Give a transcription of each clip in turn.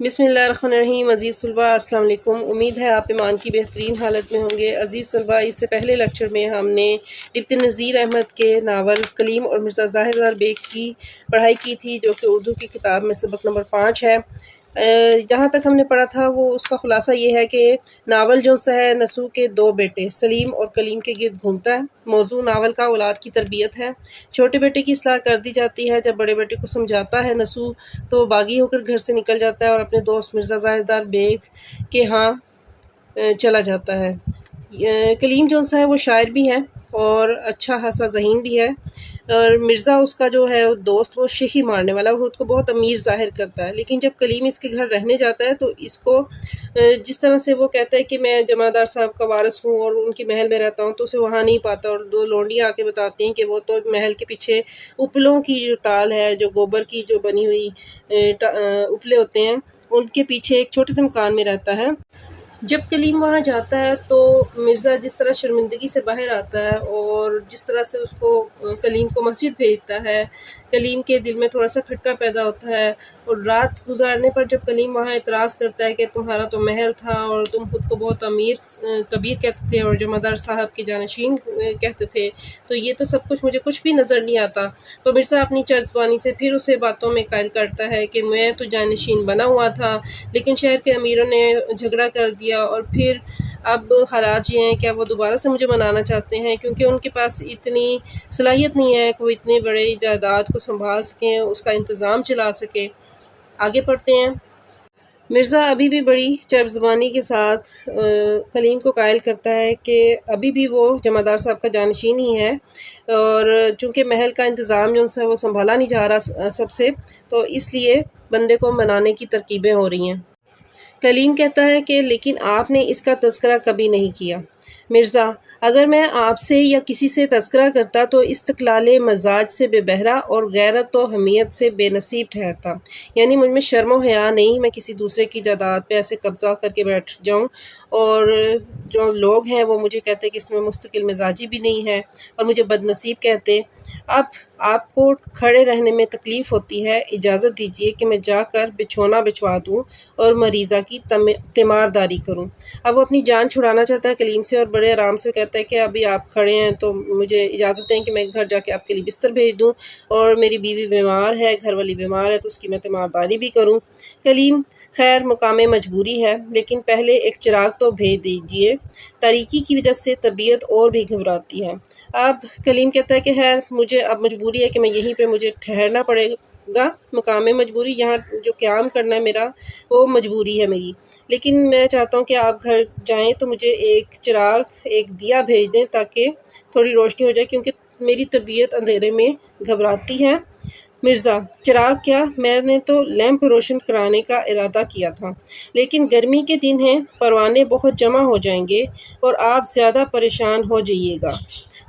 بسم اللہ الرحمن الرحیم۔ عزیز طلباء السلام علیکم۔ امید ہے آپ ایمان کی بہترین حالت میں ہوں گے۔ عزیز طلباء، اس سے پہلے لیکچر میں ہم نے ڈپٹی نذیر احمد کے ناول کلیم اور مرزا ظاہر بیگ کی پڑھائی کی تھی، جو کہ اردو کی کتاب میں سبق نمبر 5 ہے۔ جہاں تک ہم نے پڑھا تھا وہ اس کا خلاصہ یہ ہے کہ ناول جو سا ہے نسو کے 2 بیٹے سلیم اور کلیم کے گرد گھومتا ہے۔ موضوع ناول کا اولاد کی تربیت ہے۔ چھوٹے بیٹے کی اصلاح کر دی جاتی ہے۔ جب بڑے بیٹے کو سمجھاتا ہے نسو تو باغی ہو کر گھر سے نکل جاتا ہے اور اپنے دوست مرزا ظاہر بیگ کے ہاں چلا جاتا ہے۔ کلیم جو سا ہے وہ شاعر بھی ہے اور اچھا خاصا ذہین بھی ہے، اور مرزا اس کا جو ہے دوست وہ شیخی مارنے والا اور خود کو بہت امیر ظاہر کرتا ہے۔ لیکن جب کلیم اس کے گھر رہنے جاتا ہے تو اس کو جس طرح سے وہ کہتا ہے کہ میں جمعدار صاحب کا وارث ہوں اور ان کی محل میں رہتا ہوں، تو اسے وہاں نہیں پاتا، اور 2 لونڈیاں آ کے بتاتی ہیں کہ وہ تو محل کے پیچھے اپلوں کی جو ٹال ہے، جو گوبر کی جو بنی ہوئی اپلے ہوتے ہیں، ان کے پیچھے ایک چھوٹے سے مکان میں رہتا ہے۔ جب کلیم وہاں جاتا ہے تو مرزا جس طرح شرمندگی سے باہر آتا ہے اور جس طرح سے اس کو کلیم کو مسجد بھیجتا ہے، کلیم کے دل میں تھوڑا سا کھٹکا پیدا ہوتا ہے، اور رات گزارنے پر جب کلیم وہاں اعتراض کرتا ہے کہ تمہارا تو محل تھا اور تم خود کو بہت امیر کبیر کہتے تھے اور جمعدار صاحب کی جانشین کہتے تھے، تو یہ تو سب کچھ مجھے کچھ بھی نظر نہیں آتا، تو مرزا اپنی چرب زبانی سے پھر اسے باتوں میں قائل کرتا ہے کہ میں تو جانشین بنا ہوا تھا، لیکن شہر کے امیروں نے جھگڑا کر دیا، اور پھر اب حالات یہ ہیں کہ وہ دوبارہ سے مجھے منانا چاہتے ہیں، کیونکہ ان کے پاس اتنی صلاحیت نہیں ہے کہ وہ اتنے بڑے جائیداد کو سنبھال سکیں، اس کا انتظام چلا سکیں۔ آگے پڑھتے ہیں۔ مرزا ابھی بھی بڑی چرب زبانی کے ساتھ کلیم کو قائل کرتا ہے کہ ابھی بھی وہ جمعدار صاحب کا جانشین ہی ہے، اور چونکہ محل کا انتظام جو ہے وہ سنبھالا نہیں جا رہا سب سے، تو اس لیے بندے کو منانے کی ترکیبیں ہو رہی ہیں۔ کلیم کہتا ہے کہ لیکن آپ نے اس کا تذکرہ کبھی نہیں کیا۔ مرزا: اگر میں آپ سے یا کسی سے تذکرہ کرتا تو استقلال مزاج سے بے بہرا اور غیرت و حمیت سے بے نصیب ٹھہرتا، یعنی مجھ میں شرم و حیا نہیں، میں کسی دوسرے کی جائیداد پہ ایسے قبضہ کر کے بیٹھ جاؤں، اور جو لوگ ہیں وہ مجھے کہتے کہ اس میں مستقل مزاجی بھی نہیں ہے اور مجھے بد نصیب کہتے۔ اب آپ کو کھڑے رہنے میں تکلیف ہوتی ہے، اجازت دیجیے کہ میں جا کر بچھونا بچھوا دوں اور مریضہ کی تیمارداری کروں۔ اب وہ اپنی جان چھڑانا چاہتا ہے کلیم سے، اور بڑے آرام سے کہتا ہے کہ ابھی آپ کھڑے ہیں تو مجھے اجازت دیں کہ میں گھر جا کے آپ کے لیے بستر بھیج دوں، اور میری بیوی بیمار ہے، گھر والی بیمار ہے، تو اس کی میں تیمارداری بھی کروں۔ کلیم: خیر، مقام مجبوری ہے، لیکن پہلے ایک چراغ تو بھیج دیجیے، تاریکی کی وجہ سے طبیعت اور بھی گھبراتی ہے۔ اب کلیم کہتا ہے کہ خیر، مجھے اب مجبوری ہے کہ میں یہیں پہ مجھے ٹھہرنا پڑے گا، مقام مجبوری، یہاں جو قیام کرنا ہے میرا وہ مجبوری ہے میری، لیکن میں چاہتا ہوں کہ آپ گھر جائیں تو مجھے ایک چراغ، ایک دیا بھیج دیں تاکہ تھوڑی روشنی ہو جائے، کیونکہ میری طبیعت اندھیرے میں گھبراتی ہے۔ مرزا: چراغ کیا، میں نے تو لیمپ روشن کرانے کا ارادہ کیا تھا، لیکن گرمی کے دن ہیں، پروانے بہت جمع ہو جائیں گے اور آپ زیادہ پریشان ہو جائیے گا،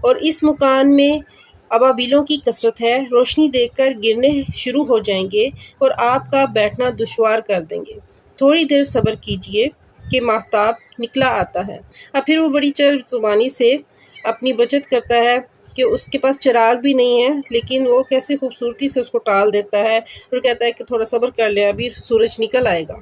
اور اس مکان میں ابابیلوں کی کثرت ہے، روشنی دیکھ کر گرنے شروع ہو جائیں گے اور آپ کا بیٹھنا دشوار کر دیں گے، تھوڑی دیر صبر کیجیے کہ ماہتاب نکلا آتا ہے۔ اب پھر وہ بڑی چرب زبانی سے اپنی بچت کرتا ہے کہ اس کے پاس چراغ بھی نہیں ہے، لیکن وہ کیسے خوبصورتی سے اس کو ٹال دیتا ہے اور کہتا ہے کہ تھوڑا صبر کر لیں، ابھی سورج نکل آئے گا۔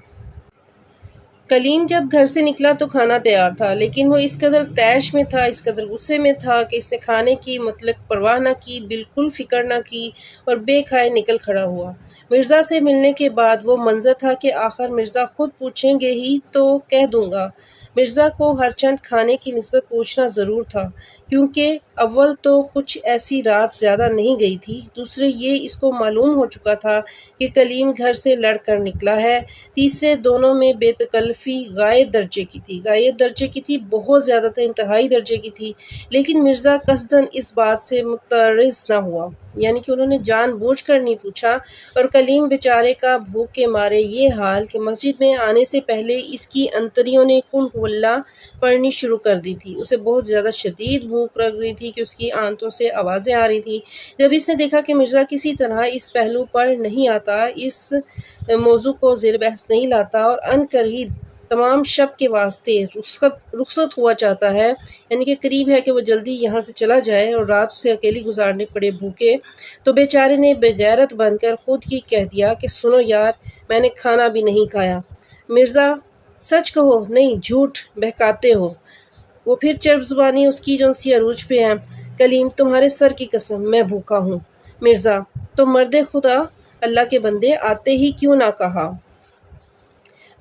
کلیم جب گھر سے نکلا تو کھانا تیار تھا، لیکن وہ اس قدر طیش میں تھا، اس قدر غصے میں تھا کہ اس نے کھانے کی مطلق پرواہ نہ کی، بالکل فکر نہ کی، اور بے کھائے نکل کھڑا ہوا۔ مرزا سے ملنے کے بعد وہ منظر تھا کہ آخر مرزا خود پوچھیں گے ہی تو کہہ دوں گا۔ مرزا کو ہر چند کھانے کی نسبت پوچھنا ضرور تھا، کیونکہ اول تو کچھ ایسی رات زیادہ نہیں گئی تھی، دوسرے یہ اس کو معلوم ہو چکا تھا کہ کلیم گھر سے لڑ کر نکلا ہے، تیسرے دونوں میں بے تکلفی غائب درجے کی تھی، بہت زیادہ تر انتہائی درجے کی تھی، لیکن مرزا قصداً اس بات سے متعرض نہ ہوا، یعنی کہ انہوں نے جان بوجھ کر نہیں پوچھا، اور کلیم بیچارے کا بھوک کے مارے یہ حال کہ مسجد میں آنے سے پہلے اس کی انتڑیوں نے قل هو اللہ پڑھنی شروع کر دی تھی، اسے بہت زیادہ شدید بھوک لگ رہی تھی کہ اس کی آنتوں سے آوازیں آ رہی تھی۔ جب اس نے دیکھا کہ مرزا کسی طرح اس پہلو پر نہیں آتا، اس موضوع کو زیر بحث نہیں لاتا، اور عنقریب تمام شب کے واسطے رخصت ہوا چاہتا ہے، یعنی کہ قریب ہے کہ وہ جلدی یہاں سے چلا جائے اور رات اسے اکیلی گزارنے پڑے بھوکے، تو بیچارے نے بغیرت بن کر خود ہی کہہ دیا کہ سنو یار، میں نے کھانا بھی نہیں کھایا۔ مرزا سچ کہو، نہیں جھوٹ بہکاتے ہو۔ وہ پھر چرب زبانی اس کی جو سی عروج پہ ہے۔ کلیم تمہارے سر کی قسم میں بھوکا ہوں۔ مرزا تو مرد خدا اللہ کے بندے آتے ہی کیوں نہ کہا۔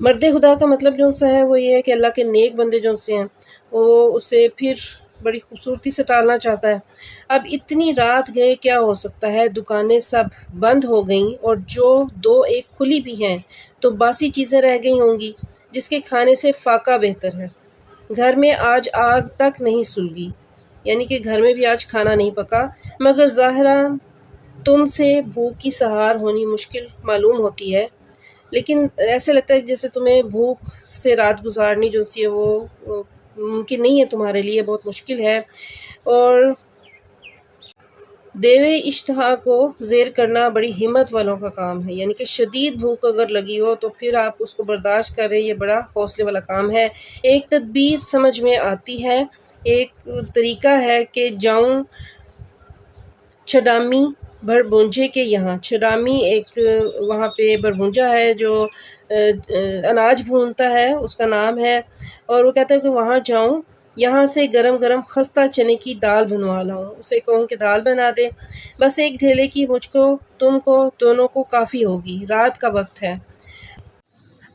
مرد خدا کا مطلب جو سا ہے وہ یہ ہے کہ اللہ کے نیک بندے جو سے ہیں وہ اسے پھر بڑی خوبصورتی سے ٹالنا چاہتا ہے۔ اب اتنی رات گئے کیا ہو سکتا ہے، دکانیں سب بند ہو گئیں اور جو دو ایک کھلی بھی ہیں تو باسی چیزیں رہ گئی ہوں گی جس کے کھانے سے فاقہ بہتر ہے۔ گھر میں آج آگ تک نہیں سلگی، یعنی کہ گھر میں بھی آج کھانا نہیں پکا، مگر ظاہرا تم سے بھوک کی سہار ہونی مشکل معلوم ہوتی ہے، لیکن ایسے لگتا ہے کہ جیسے تمہیں بھوک سے رات گزارنی جو سی ہے وہ ممکن نہیں ہے تمہارے لیے، بہت مشکل ہے۔ اور دیوے اشتہا کو زیر کرنا بڑی ہمت والوں کا کام ہے، یعنی کہ شدید بھوک اگر لگی ہو تو پھر آپ اس کو برداشت کر رہے، یہ بڑا حوصلے والا کام ہے۔ ایک تدبیر سمجھ میں آتی ہے، ایک طریقہ ہے کہ جاؤں چھڈامی بھربھونجے کے یہاں۔ چھڈامی ایک وہاں پہ بھربھونجا ہے جو اناج بھونتا ہے، اس کا نام ہے، اور وہ کہتا ہے کہ وہاں جاؤں، یہاں سے گرم گرم خستہ چنے کی دال بنوا لاؤں، اسے کہوں کہ دال بنا دے، بس ایک ڈھیلے کی مجھ کو تم کو دونوں کو کافی ہوگی، رات کا وقت ہے۔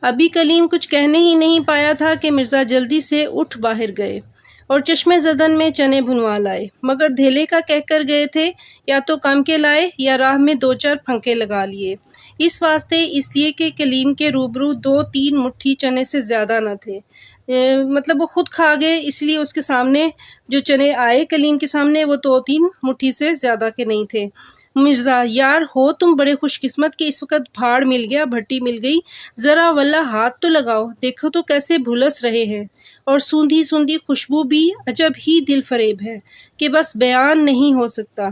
ابھی کلیم کچھ کہنے ہی نہیں پایا تھا کہ مرزا جلدی سے اٹھ باہر گئے اور چشمے زدن میں چنے بنوا لائے، مگر دھیلے کا کہہ کر گئے تھے، یا تو کم کے لائے یا راہ میں دو چار پھنکے لگا لیے، اس واسطے اس لیے کہ کلیم کے روبرو 2-3 مٹھی چنے سے زیادہ نہ تھے، مطلب وہ خود کھا گئے، اس لیے اس کے سامنے جو چنے آئے کلیم کے سامنے وہ 2-3 مٹھی سے زیادہ کے نہیں تھے۔ مرزا یار ہو تم بڑے خوش قسمت کہ اس وقت بھاڑ مل گیا، بھٹی مل گئی، ذرا واللہ ہاتھ تو لگاؤ، دیکھو تو کیسے بھلس رہے ہیں، اور سوندھی سوندھی خوشبو بھی عجب ہی دل فریب ہے کہ بس بیان نہیں ہو سکتا۔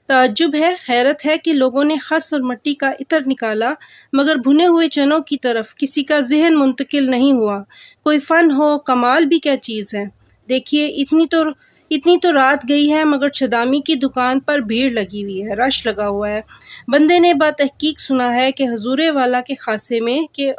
تعجب ہے، حیرت ہے کہ لوگوں نے خس اور مٹی کا عطر نکالا مگر بھنے ہوئے چنوں کی طرف کسی کا ذہن منتقل نہیں ہوا۔ کوئی فن ہو، کمال بھی کیا چیز ہے۔ دیکھیے اتنی تو رات گئی ہے مگر چھدامی کی دکان پر بھیڑ لگی ہوئی ہے، رش لگا ہوا ہے۔ بندے نے بتحقیق سنا ہے کہ حضور والا کے خاصے میں کہ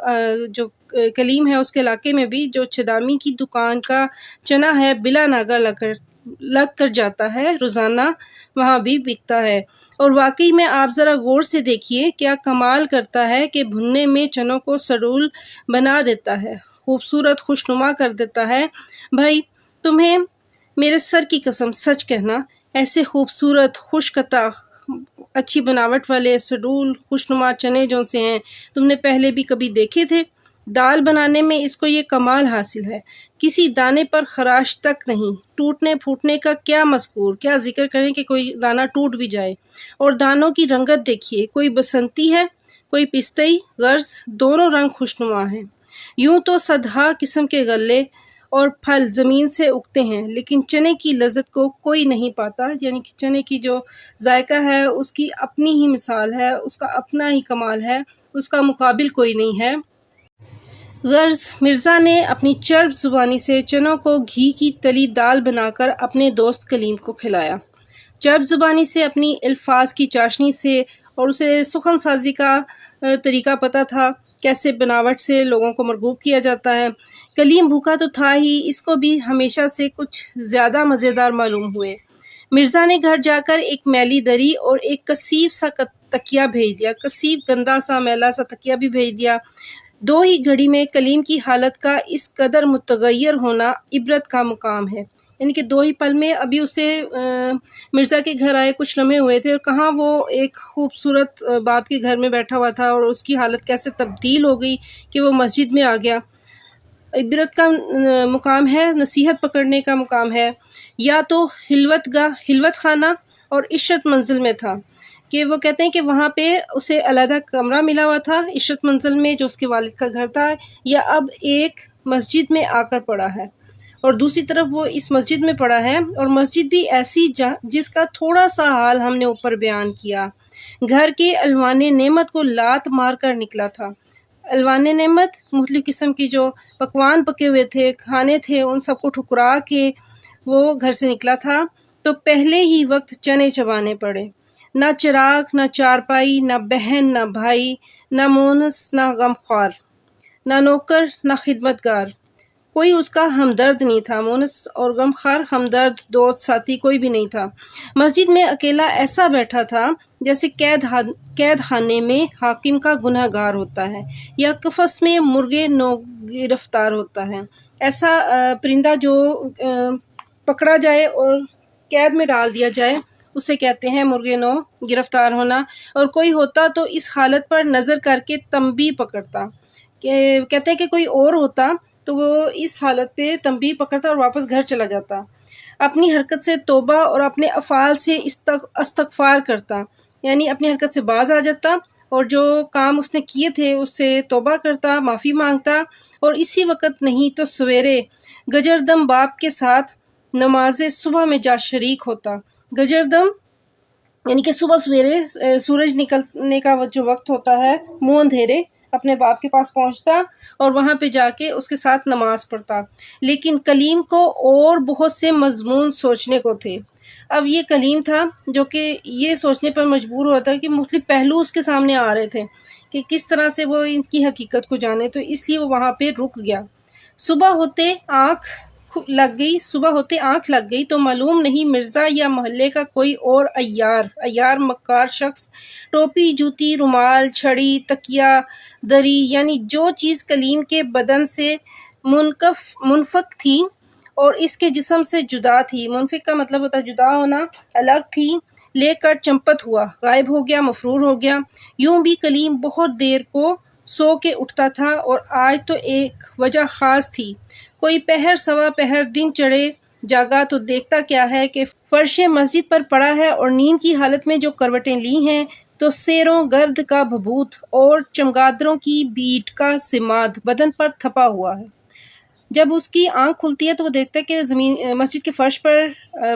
جو کلیم ہے اس کے علاقے میں بھی جو چھدامی کی دکان کا چنا ہے بلا ناگا لگ کر جاتا ہے، روزانہ وہاں بھی بکتا ہے، اور واقعی میں آپ ذرا غور سے دیکھیے کیا کمال کرتا ہے کہ بھننے میں چنوں کو سڈول بنا دیتا ہے، خوبصورت خوشنما کر دیتا ہے۔ بھائی تمہیں میرے سر کی قسم سچ کہنا، ایسے خوبصورت خوشقطع اچھی بناوٹ والے سڈول خوشنما چنے جو سے ہیں تم نے پہلے بھی کبھی دیکھے تھے؟ دال بنانے میں اس کو یہ کمال حاصل ہے، کسی دانے پر خراش تک نہیں، ٹوٹنے پھوٹنے کا کیا مذکور، کیا ذکر کریں کہ کوئی دانہ ٹوٹ بھی جائے، اور دانوں کی رنگت دیکھیے، کوئی بسنتی ہے کوئی پستئی، غرض دونوں رنگ خوشنما ہیں۔ یوں تو صدہا قسم کے غلے اور پھل زمین سے اگتے ہیں لیکن چنے کی لذت کو کوئی نہیں پاتا، یعنی کہ چنے کی جو ذائقہ ہے اس کی اپنی ہی مثال ہے، اس کا اپنا ہی کمال ہے، اس کا مقابل کوئی نہیں ہے۔ غرض مرزا نے اپنی چرب زبانی سے چنوں کو گھی کی تلی دال بنا کر اپنے دوست کلیم کو کھلایا، چرب زبانی سے، اپنی الفاظ کی چاشنی سے، اور اسے سخن سازی کا طریقہ پتہ تھا، کیسے بناوٹ سے لوگوں کو مرغوب کیا جاتا ہے۔ کلیم بھوکا تو تھا ہی، اس کو بھی ہمیشہ سے کچھ زیادہ مزیدار معلوم ہوئے۔ مرزا نے گھر جا کر ایک میلی دری اور ایک کثیف سا تکیہ بھیج دیا، کثیف گندا سا میلا سا تکیہ بھی بھیج دیا۔ دو ہی گھڑی میں کلیم کی حالت کا اس قدر متغیر ہونا عبرت کا مقام ہے، یعنی کہ دو ہی پل میں ابھی اسے مرزا کے گھر آئے کچھ لمحے ہوئے تھے اور کہاں وہ ایک خوبصورت باپ کے گھر میں بیٹھا ہوا تھا اور اس کی حالت کیسے تبدیل ہو گئی کہ وہ مسجد میں آ گیا۔ عبرت کا مقام ہے، نصیحت پکڑنے کا مقام ہے، یا تو حلوت خانہ اور عشرت منزل میں تھا کہ وہ کہتے ہیں کہ وہاں پہ اسے علیحدہ کمرہ ملا ہوا تھا عشرت منزل میں جو اس کے والد کا گھر تھا، یا اب ایک مسجد میں آ کر پڑا ہے، اور دوسری طرف وہ اس مسجد میں پڑا ہے، اور مسجد بھی ایسی جس کا تھوڑا سا حال ہم نے اوپر بیان کیا، گھر کے الوان نعمت کو لات مار کر نکلا تھا، الوان نعمت مختلف قسم کی جو پکوان پکے ہوئے تھے، کھانے تھے، ان سب کو ٹھکرا کے وہ گھر سے نکلا تھا تو پہلے ہی وقت چنے چبانے پڑے۔ نہ چراغ، نہ چارپائی، نہ بہن، نہ بھائی، نہ مونس، نہ غمخوار، نہ نوکر، نہ خدمتگار، کوئی اس کا ہمدرد نہیں تھا۔ مونس اور غمخوار ہمدرد، دوست، ساتھی کوئی بھی نہیں تھا۔ مسجد میں اکیلا ایسا بیٹھا تھا جیسے قید خانے میں حاکم کا گناہ گار ہوتا ہے یا قفس میں مرغے نو گرفتار ہوتا ہے۔ ایسا پرندہ جو پکڑا جائے اور قید میں ڈال دیا جائے اسے کہتے ہیں مرغے نو گرفتار ہونا۔ اور کوئی ہوتا تو اس حالت پر نظر کر کے تنبیہ پکڑتا، کہتے ہیں کہ کوئی اور ہوتا تو وہ اس حالت پہ تنبیہ پکڑتا اور واپس گھر چلا جاتا، اپنی حرکت سے توبہ اور اپنے افعال سے استغفار کرتا، یعنی اپنی حرکت سے باز آ جاتا اور جو کام اس نے کیے تھے اس سے توبہ کرتا، معافی مانگتا، اور اسی وقت نہیں تو سویرے گجردم باپ کے ساتھ نماز صبح میں جا شریک ہوتا۔ گجردم یعنی کہ صبح سویرے سورج نکلنے کا جو وقت ہوتا ہے، منہ اندھیرے اپنے باپ کے پاس پہنچتا اور وہاں پہ جا کے اس کے ساتھ نماز پڑھتا۔ لیکن کلیم کو اور بہت سے مضمون سوچنے کو تھے۔ اب یہ کلیم تھا جو کہ یہ سوچنے پر مجبور ہوا تھا کہ مختلف پہلو اس کے سامنے آ رہے تھے کہ کس طرح سے وہ ان کی حقیقت کو جانے، تو اس لیے وہ وہاں پہ رک گیا۔ صبح ہوتے آنکھ لگ گئی تو معلوم نہیں مرزا یا محلے کا کوئی اور عیار مکار شخص ٹوپی، جوتی، رومال، چھڑی، تکیہ، دری، یعنی جو چیز کلیم کے بدن سے منفک تھی اور اس کے جسم سے جدا تھی، منفک کا مطلب ہوتا ہے جدا ہونا، الگ تھی، لے کر چمپت ہوا، غائب ہو گیا، مفرور ہو گیا۔ یوں بھی کلیم بہت دیر کو سو کے اٹھتا تھا اور آج تو ایک وجہ خاص تھی۔ کوئی پہر سوا پہر دن چڑھے جاگا تو دیکھتا کیا ہے کہ فرش مسجد پر پڑا ہے اور نیند کی حالت میں جو کروٹیں لی ہیں تو سیروں گرد کا بھبوت اور چمگادڑوں کی بیٹ کا سماد بدن پر تھپا ہوا ہے۔ جب اس کی آنکھ کھلتی ہے تو وہ دیکھتا ہے کہ مسجد کے فرش پر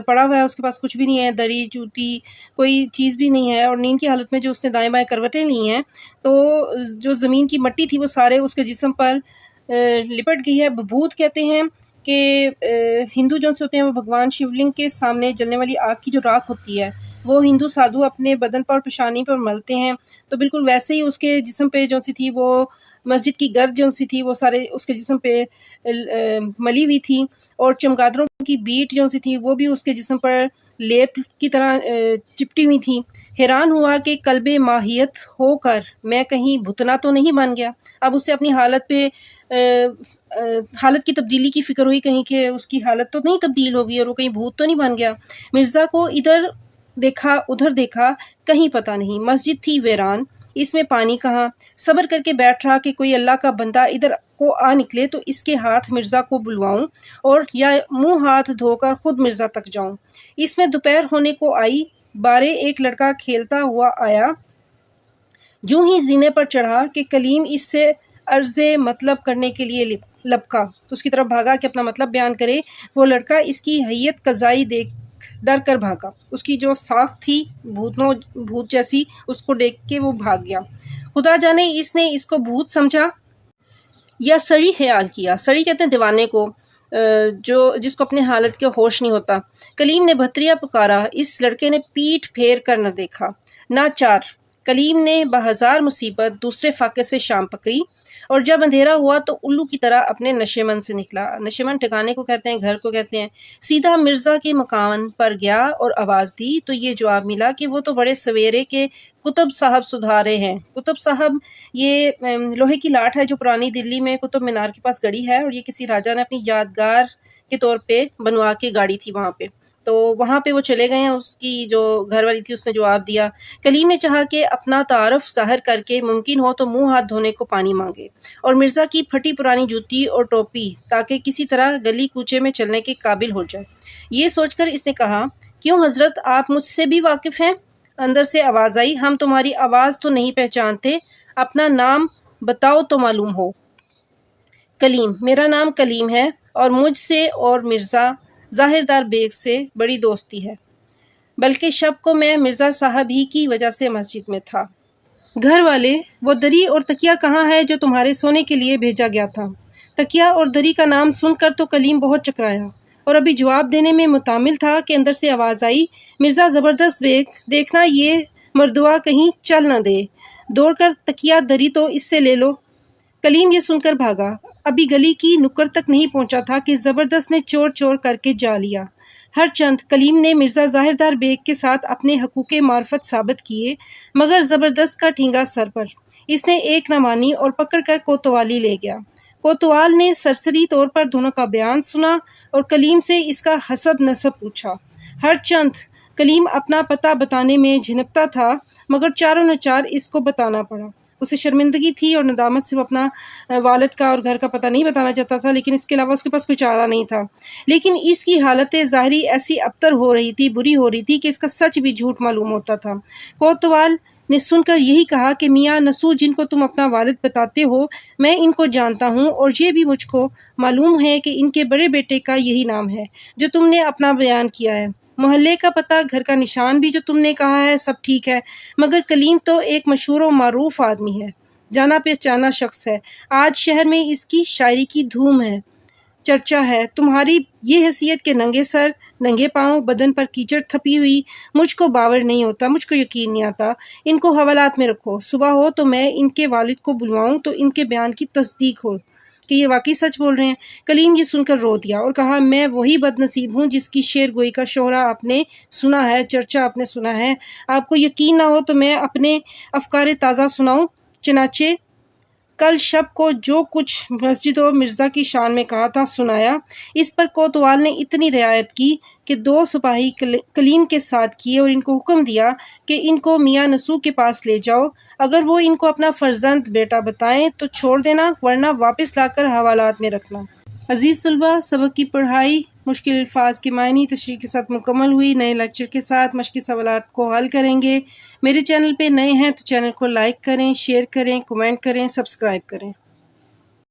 پڑا ہوا ہے، اس کے پاس کچھ بھی نہیں ہے، دری، جوتی، کوئی چیز بھی نہیں ہے، اور نیند کی حالت میں جو اس نے دائیں بائیں کروٹیں لی ہیں تو جو زمین کی مٹی تھی وہ سارے اس کے جسم پر لپٹ گئی ہے۔ بھبوت کہتے ہیں کہ ہندو جو ہوتے ہیں وہ بھگوان شیولنگ کے سامنے جلنے والی آگ کی جو راکھ ہوتی ہے وہ ہندو سادھو اپنے بدن پر اور پیشانی پر ملتے ہیں، تو بالکل ویسے ہی اس کے جسم پہ جو سی تھی وہ مسجد کی گرد جو سی تھی وہ سارے اس کے جسم پہ ملی ہوئی تھی، اور چمگادڑوں کی بیٹ جو سی تھی وہ بھی اس کے جسم پر لیپ کی طرح چپٹی ہوئی تھی۔ حیران ہوا کہ قلب ماہیت ہو کر میں کہیں بھتنا تو نہیں بن گیا۔ اب اسے اپنی حالت کی تبدیلی کی فکر ہوئی، کہیں کہ اس کی حالت تو نہیں تبدیل ہو گئی اور وہ کہیں بھوت تو نہیں بن گیا۔ مرزا کو ادھر دیکھا ادھر دیکھا، کہیں پتہ نہیں، مسجد تھی ویران، اس میں پانی کہاں۔ صبر کر کے بیٹھ رہا کہ کوئی اللہ کا بندہ ادھر کو آ نکلے تو اس کے ہاتھ مرزا کو بلواؤں اور یا منہ ہاتھ دھو کر خود مرزا تک جاؤں۔ اس میں دوپہر ہونے کو آئی، بارے ایک لڑکا کھیلتا ہوا آیا، جوں ہی زینے پر چڑھا کہ کلیم اس سے عرض مطلب کرنے کے لیے لپکا تو اس کی طرف بھاگا کہ اپنا مطلب بیان کرے۔ وہ لڑکا اس کی حیت قضائی دیکھ ڈر کر بھاگا، اس کی جو ساخت تھی بھوت جیسی اس کو دیکھ کے وہ بھاگ گیا۔ خدا جانے اس نے اس کو بھوت سمجھا یا سڑی خیال کیا۔ سڑی کہتے ہیں دیوانے کو، جس کو اپنے حالت کے ہوش نہیں ہوتا۔ کلیم نے بھتریا پکارا، اس لڑکے نے پیٹھ پھیر کر نہ دیکھا نہ چار۔ کلیم نے بہزار مصیبت دوسرے فاقے سے شام پکڑی اور جب اندھیرا ہوا تو الو کی طرح اپنے نشیمن سے نکلا۔ نشیمن ٹھکانے کو کہتے ہیں، گھر کو کہتے ہیں۔ سیدھا مرزا کے مکان پر گیا اور آواز دی تو یہ جواب ملا کہ وہ تو بڑے سویرے کے قطب صاحب سدھارے ہیں۔ قطب صاحب یہ لوہے کی لاٹ ہے جو پرانی دلی میں قطب مینار کے پاس گڑی ہے، اور یہ کسی راجہ نے اپنی یادگار کے طور پہ بنوا کے گاڑی تھی وہاں پہ، تو وہاں پہ وہ چلے گئے ہیں۔ اس کی جو گھر والی تھی اس نے جواب دیا۔ کلیم نے چاہا کہ اپنا تعارف ظاہر کر کے ممکن ہو تو منہ ہاتھ دھونے کو پانی مانگے، اور مرزا کی پھٹی پرانی جوتی اور ٹوپی تاکہ کسی طرح گلی کوچے میں چلنے کے قابل ہو جائے۔ یہ سوچ کر اس نے کہا، کیوں حضرت آپ مجھ سے بھی واقف ہیں؟ اندر سے آواز آئی، ہم تمہاری آواز تو نہیں پہچانتے، اپنا نام بتاؤ تو معلوم ہو۔ کلیم، میرا نام کلیم ہے اور مجھ سے اور مرزا ظاہردار بیگ سے بڑی دوستی ہے، بلکہ شب کو میں مرزا صاحب ہی کی وجہ سے مسجد میں تھا۔ گھر والے، وہ دری اور تکیا کہاں ہے جو تمہارے سونے کے لیے بھیجا گیا تھا؟ تکیا اور دری کا نام سن کر تو کلیم بہت چکرایا اور ابھی جواب دینے میں متعمل تھا کہ اندر سے آواز آئی، مرزا زبردست بیگ، دیکھنا یہ مردوا کہیں چل نہ دے، دوڑ کر تکیا دری تو اس سے لے لو۔ کلیم یہ سن کر بھاگا، ابھی گلی کی نکڑ تک نہیں پہنچا تھا کہ زبردست نے چور چور کر کے جا لیا۔ ہر چند کلیم نے مرزا ظاہردار بیگ کے ساتھ اپنے حقوق معرفت ثابت کیے، مگر زبردست کا ٹھینگا سر پر۔ اس نے ایک نہ مانی اور پکڑ کر کوتوالی لے گیا۔ کوتوال نے سرسری طور پر دونوں کا بیان سنا اور کلیم سے اس کا حسب نسب پوچھا۔ ہر چند کلیم اپنا پتہ بتانے میں جھنکتا تھا، مگر چاروں نچار اس کو بتانا پڑا۔ اسے شرمندگی تھی اور ندامت سے وہ اپنا والد کا اور گھر کا پتہ نہیں بتانا چاہتا تھا، لیکن اس کے علاوہ اس کے پاس کوئی چارہ نہیں تھا۔ لیکن اس کی حالت ظاہری ایسی ابتر ہو رہی تھی، بری ہو رہی تھی کہ اس کا سچ بھی جھوٹ معلوم ہوتا تھا۔ کوتوال نے سن کر یہی کہا کہ میاں نسو جن کو تم اپنا والد بتاتے ہو، میں ان کو جانتا ہوں اور یہ بھی مجھ کو معلوم ہے کہ ان کے بڑے بیٹے کا یہی نام ہے جو تم نے اپنا بیان کیا ہے۔ محلے کا پتہ، گھر کا نشان بھی جو تم نے کہا ہے، سب ٹھیک ہے، مگر کلیم تو ایک مشہور و معروف آدمی ہے، جانا پہچانا شخص ہے۔ آج شہر میں اس کی شاعری کی دھوم ہے، چرچا ہے۔ تمہاری یہ حیثیت کہ ننگے سر، ننگے پاؤں، بدن پر کیچڑ تھپی ہوئی، مجھ کو باور نہیں ہوتا، مجھ کو یقین نہیں آتا۔ ان کو حوالات میں رکھو، صبح ہو تو میں ان کے والد کو بلواؤں تو ان کے بیان کی تصدیق ہو کہ یہ واقعی سچ بول رہے ہیں۔ کلیم یہ سن کر رو دیا اور کہا، میں وہی بد نصیب ہوں جس کی شعر گوئی کا شہرہ آپ نے سنا ہے، چرچا آپ نے سنا ہے۔ آپ کو یقین نہ ہو تو میں اپنے افکار تازہ سناؤں۔ چنانچہ کل شب کو جو کچھ مسجد و مرزا کی شان میں کہا تھا سنایا۔ اس پر کوتوال نے اتنی رعایت کی کہ 2 سپاہی کلیم کے ساتھ کیے اور ان کو حکم دیا کہ ان کو میاں نسو کے پاس لے جاؤ، اگر وہ ان کو اپنا فرزند بیٹا بتائیں تو چھوڑ دینا، ورنہ واپس لا کر حوالات میں رکھنا۔ عزیز طلباء، سبق کی پڑھائی مشکل الفاظ کے معنی تشریح کے ساتھ مکمل ہوئی۔ نئے لیکچر کے ساتھ مشقی سوالات کو حل کریں گے۔ میرے چینل پہ نئے ہیں تو چینل کو لائک کریں، شیئر کریں، کمنٹ کریں، سبسکرائب کریں۔